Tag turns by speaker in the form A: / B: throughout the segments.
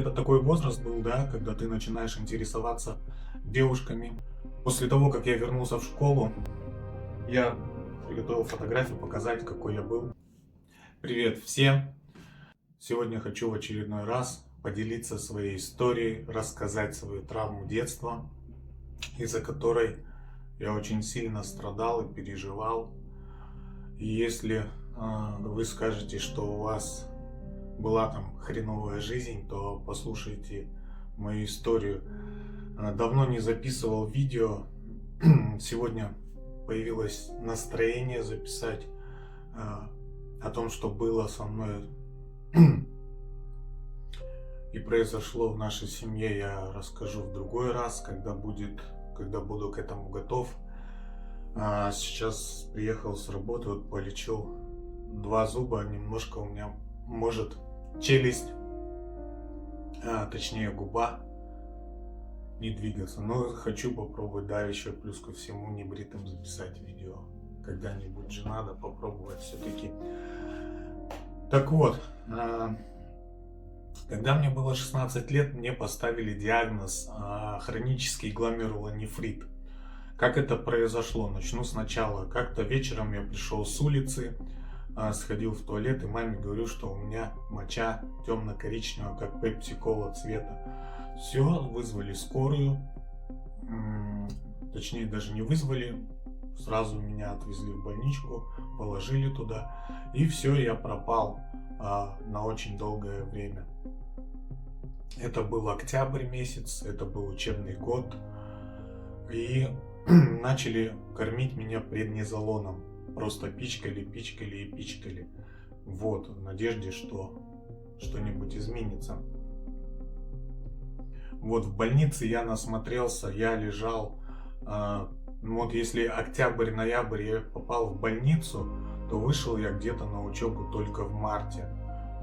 A: Это такой возраст был, да, когда ты начинаешь интересоваться девушками. После того, как я вернулся в школу, я приготовил фотографию показать, какой я был. Привет всем! Сегодня хочу в очередной раз поделиться своей историей, рассказать свою травму детства, из-за которой я очень сильно страдал и переживал. И если вы скажете, что у вас была там хреновая жизнь, то послушайте мою историю. Давно не записывал видео. Сегодня появилось настроение записать о том, что было со мной и произошло в нашей семье. Я расскажу в другой раз, когда буду к этому готов. Сейчас приехал с работы, вот полечил 2 зуба, немножко у меня может челюсть, точнее губа, не двигаться. Но хочу попробовать, да, еще плюс ко всему небритым записать видео. Когда-нибудь же надо попробовать все-таки. Так вот, когда мне было 16 лет, мне поставили диагноз хронический гломерулонефрит. Как это произошло? Начну сначала. Как-то вечером я пришел с улицы, сходил в туалет и маме говорю, что у меня моча темно-коричневая, как пепси-кола цвета. Все, вызвали скорую, точнее даже не вызвали, сразу меня отвезли в больничку, положили туда, и все, я пропал на очень долгое время. Это был октябрь месяц, это был учебный год, и начали кормить меня преднизолоном. Просто пичкали и пичкали. Вот, в надежде, что что-нибудь изменится. Вот в больнице я насмотрелся, я лежал. Вот если октябрь-ноябрь я попал в больницу, то вышел я где-то на учебу только в марте.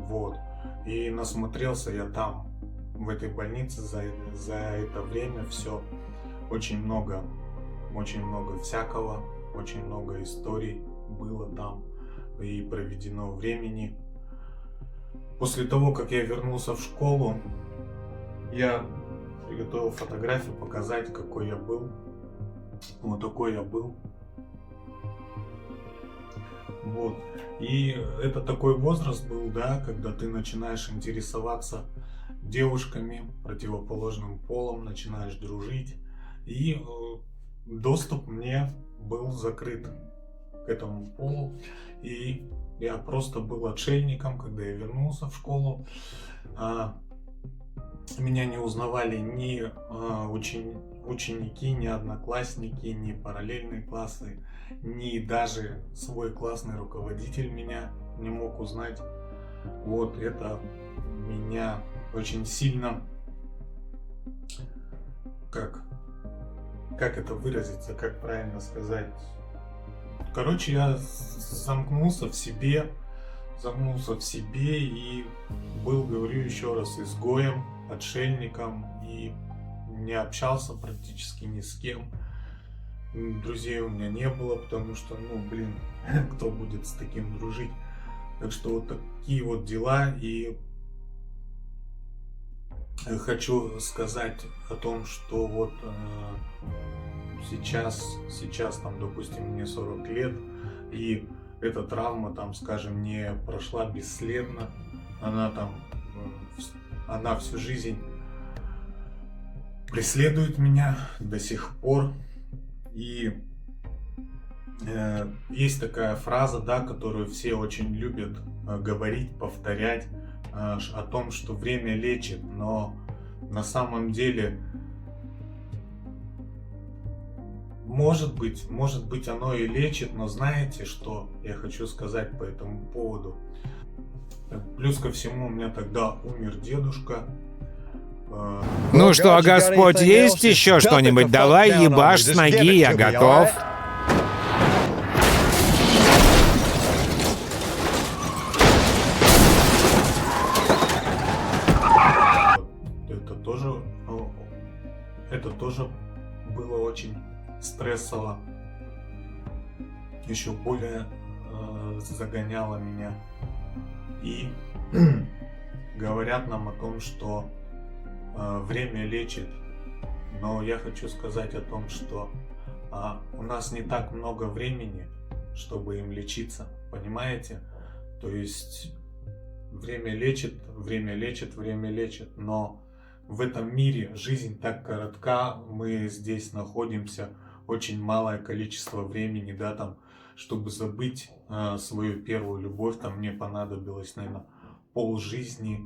A: Вот. И насмотрелся я там, в этой больнице, за это время все. Очень много всякого, очень много историй было там и проведено времени. После того, как я вернулся в школу, я приготовил фотографию показать, какой я был. Вот такой я был. Вот. И это такой возраст был, да, когда ты начинаешь интересоваться девушками, противоположным полом, начинаешь дружить. И доступ мне был закрыт к этому полу. И я просто был отшельником, когда я вернулся в школу. Меня не узнавали ни ученики, ни одноклассники, ни параллельные классы, ни даже свой классный руководитель меня не мог узнать. Вот это меня очень сильно, как это выразиться, как правильно сказать. Короче, я замкнулся в себе и был, говорю еще раз, изгоем, отшельником, и не общался практически ни с кем. Друзей у меня не было, потому что, кто будет с таким дружить? Так что вот такие вот дела. И хочу сказать о том, что вот сейчас там, допустим, мне 40 лет, и эта травма там, скажем, не прошла бесследно. Она всю жизнь преследует меня до сих пор. И есть такая фраза, да, которую все очень любят говорить, повторять, о том, что время лечит, но на самом деле может быть оно и лечит, но знаете, что я хочу сказать по этому поводу? Плюс ко всему, у меня тогда умер дедушка.
B: Ну что, Господь, есть еще что-нибудь? Давай, ебашь с ноги, я готов.
A: Это тоже было очень стрессово. Еще более загоняло меня. И говорят нам о том, что время лечит, но я хочу сказать о том, что у нас не так много времени, чтобы им лечиться, понимаете? То есть время лечит, время лечит, время лечит, но в этом мире жизнь так коротка, мы здесь находимся очень малое количество времени, да, там, чтобы забыть свою первую любовь, там мне понадобилось, наверное, полжизни,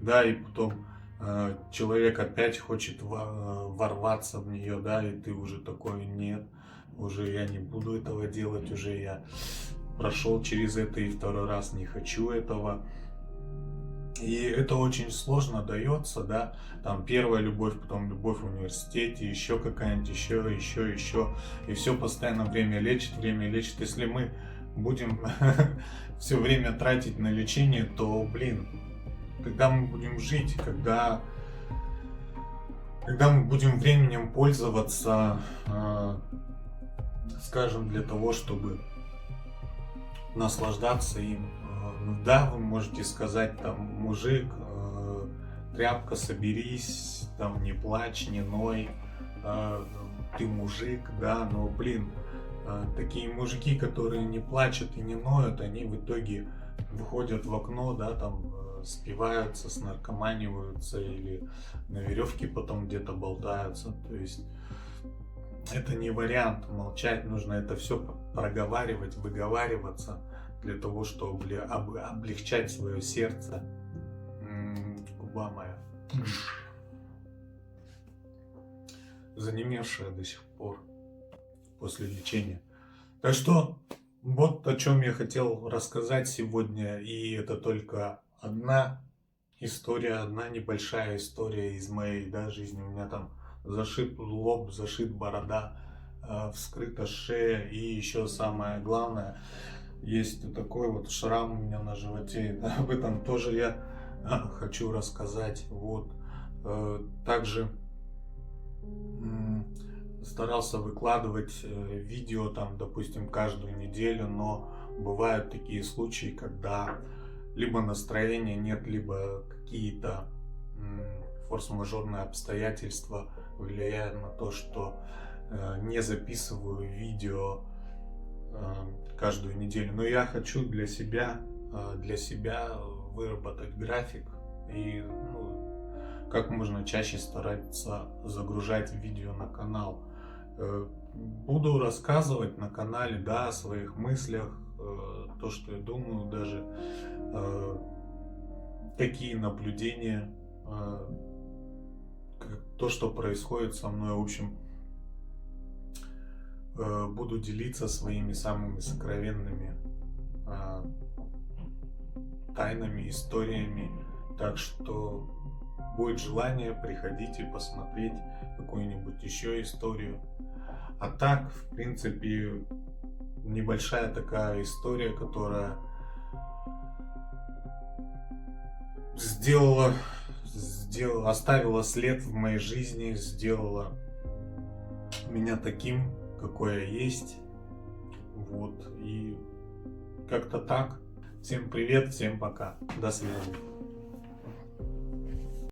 A: да, и потом человек опять хочет ворваться в нее, да, и ты уже такой: нет, уже я не буду этого делать, уже я прошел через это и второй раз не хочу этого. И это очень сложно дается, да, там первая любовь, потом любовь в университете, еще какая-нибудь, еще, и все постоянно время лечит. Если мы будем все время тратить на лечение, то, блин, когда мы будем жить, когда мы будем временем пользоваться, скажем, для того, чтобы наслаждаться им. Да, вы можете сказать, там: мужик, тряпка, соберись, там, не плачь, не ной, ты мужик, да, но, блин, такие мужики, которые не плачут и не ноют, они в итоге выходят в окно, да, там, спиваются, снаркоманиваются или на веревке потом где-то болтаются. То есть это не вариант, молчать нужно, это все проговаривать, выговариваться для того, чтобы облегчать свое сердце. Губа моя занемевшая до сих пор после лечения. Так что вот о чем я хотел рассказать сегодня, и это только одна история, одна небольшая история из моей, да, жизни. У меня там зашит лоб, зашит борода, вскрыта шея, и еще самое главное, есть такой вот шрам у меня на животе. Об этом тоже я хочу рассказать. Вот. Также старался выкладывать видео, там, допустим, каждую неделю, но бывают такие случаи, когда либо настроения нет, либо какие-то форс-мажорные обстоятельства влияют на то, что не записываю видео каждую неделю. Но я хочу для себя выработать график и как можно чаще стараться загружать видео на канал. Буду рассказывать на канале, да, о своих мыслях, то, что я думаю, даже какие наблюдения, то, что происходит со мной. В общем, буду делиться своими самыми сокровенными тайнами, историями. Так что будет желание, приходите посмотреть какую-нибудь еще историю. А так, в принципе, небольшая такая история, которая оставила след в моей жизни, сделала меня таким, какой я есть. Вот. И как-то так. Всем привет, всем пока. До свидания.